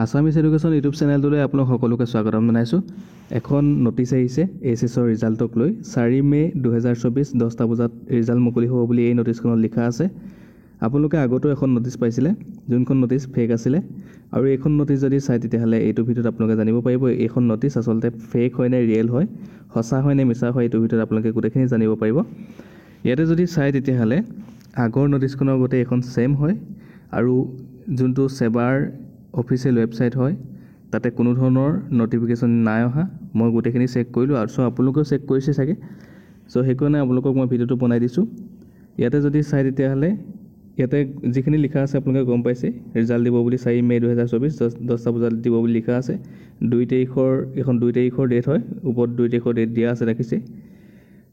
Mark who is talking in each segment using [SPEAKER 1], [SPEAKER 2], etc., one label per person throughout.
[SPEAKER 1] Assamese education YouTube চেনেলটোলৈ আপোনাক সকলোকে স্বাগতম জনাইছোঁ। এখন নটিচ আহিছে এইচএছৰ ৰিজাল্টক লৈ। 4 মে 2024 10টা বজাত ৰিজাল্ট মুকলি হ'ব বুলি এই নটিচখনত লিখা আছে। আপোনালোকে আগতো এখন নটিচ পাইছিলে, যোনখন নটিচ ফেক আছিলে, আৰু এইখন নটিচ যদি চাই তেতিয়াহ'লে এইটো ভিডিঅ'ত আপোনালোকে জানিব পাৰিব এইখন নটিচ আচলতে ফেক হয় নে ৰিয়েল হয়, সঁচা হয় নে মিছা হয়, এইটো ভিডিঅ'ত আপোনালোকে গোটেইখিনি জানিব পাৰিব। ইয়াতে যদি চাই তেতিয়াহ'লে আগৰ নটিচখনৰ গোটেই এখন ছেম হয়, আৰু যোনটো সেবাৰ অফিচিয়েল ৱেবছাইট হয় তাতে কোনো ধৰণৰ নটিফিকেশ্যন নাই অহা। মই গোটেইখিনি চেক কৰিলোঁ, আৰু আপোনালোকেও চেক কৰিছে চাগে। সেইকাৰণে আপোনালোকক মই ভিডিঅ'টো বনাই দিছোঁ। ইয়াতে যদি চাই তেতিয়াহ'লে ইয়াতে যিখিনি লিখা আছে আপোনালোকে গম পাইছে, ৰিজাল্ট দিব বুলি 4 মে 2024 10টা বজাত দিব বুলি লিখা আছে। 2 তাৰিখৰ এখন 2 তাৰিখৰ ডেট হয়, ওপৰত 2 তাৰিখৰ ডেট দিয়া আছে দেখিছে।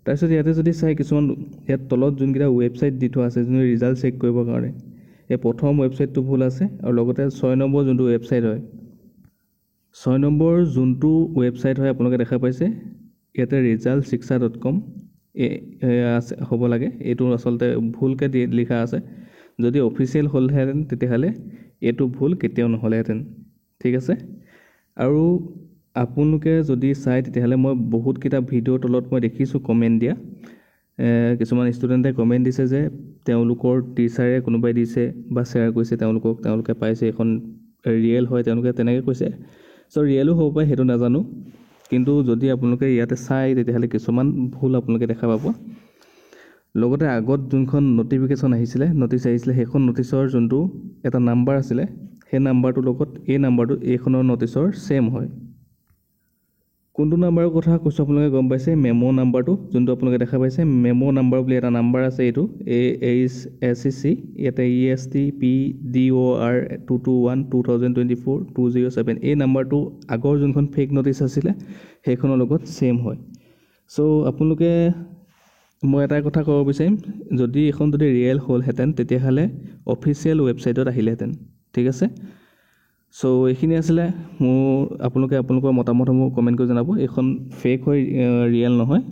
[SPEAKER 1] তাৰপিছত ইয়াতে যদি চাই কিছুমান ইয়াত তলত যোনকেইটা ৱেবছাইট দি থোৱা আছে যোন ৰিজাল্ট চেক কৰিবৰ কাৰণে, এই প্ৰথম ৱেবছাইটটো ভুল আছে, আৰু লগতে 6 নম্বৰ যোনটো ৱেবছাইট হয়, 6 নম্বৰ যোনটো ৱেবছাইট হয় আপোনালোকে দেখা পাইছে ইয়াতে resultsiksha.com আছে হ'ব লাগে। এইটো আচলতে ভুলকৈ লিখা আছে। যদি অফিচিয়েল হ'লহেঁতেন তেতিয়াহ'লে এইটো ভুল কেতিয়াও নহ'লেহেঁতেন, ঠিক আছে। আৰু আপোনালোকে যদি চাই তেতিয়াহ'লে মই বহুতকেইটা ভিডিঅ'ৰ তলত মই দেখিছোঁ কমেণ্ট দিয়া। কিছুমান ষ্টুডেণ্টে কমেণ্ট দিছে যে তেওঁলোকৰ টিচাৰে কোনোবাই দিছে বা শ্বেয়াৰ কৰিছে তেওঁলোকে পাইছে এইখন ৰিয়েল হয়, তেওঁলোকে তেনেকৈ কৈছে। ৰিয়েলো হ'ব পাৰে, সেইটো নাজানো, কিন্তু যদি আপোনালোকে ইয়াতে চাই তেতিয়াহ'লে কিছুমান ভুল আপোনালোকে দেখা পাব। লগতে আগত যোনখন নটিফিকেশ্যন আহিছিলে, নটিচ আহিছিলে, সেইখন নটিচৰ যোনটো এটা নাম্বাৰ আছিলে, সেই নাম্বাৰটোৰ লগত এই নাম্বাৰটো এইখনৰ নটিচৰ ছেম হয়। কোনটো নাম্বাৰৰ কথা কৈছোঁ আপোনালোকে গম পাইছে, মেমো নাম্বাৰটো যোনটো আপোনালোকে দেখা পাইছে, মেমো নাম্বাৰ বুলি এটা নাম্বাৰ আছে। এইটো AHSCC, ইয়াতে ESTPDOR 221-2024-207 এই নাম্বাৰটো আগৰ যোনখন ফেক নটিচ আছিলে সেইখনৰ লগত ছেম হয়। আপোনালোকে মই এটা কথা ক'ব বিচাৰিম, যদি এইখন যদি ৰিয়েল হ'লহেঁতেন তেতিয়াহ'লে অফিচিয়েল ৱেবছাইটত আহিলেহেঁতেন, ঠিক আছে। এইখিনি আছিলে আপোনালোকৰ মতামতসমূহ কমেণ্ট কৰি জনাব। এইখন ফেক হয়, ৰিয়েল নহয়।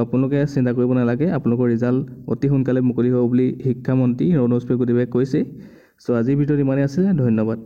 [SPEAKER 1] আপোনালোকে চিন্তা কৰিব নালাগে, আপোনালোকৰ ৰিজাল্ট অতি সোনকালে মুকলি হ'ব বুলি শিক্ষামন্ত্ৰী ৰণোজ পেগুগোহাঁইয়ে কৈছে। আজিৰ ভিডিঅ'ত ইমানেই আছিলে, ধন্যবাদ।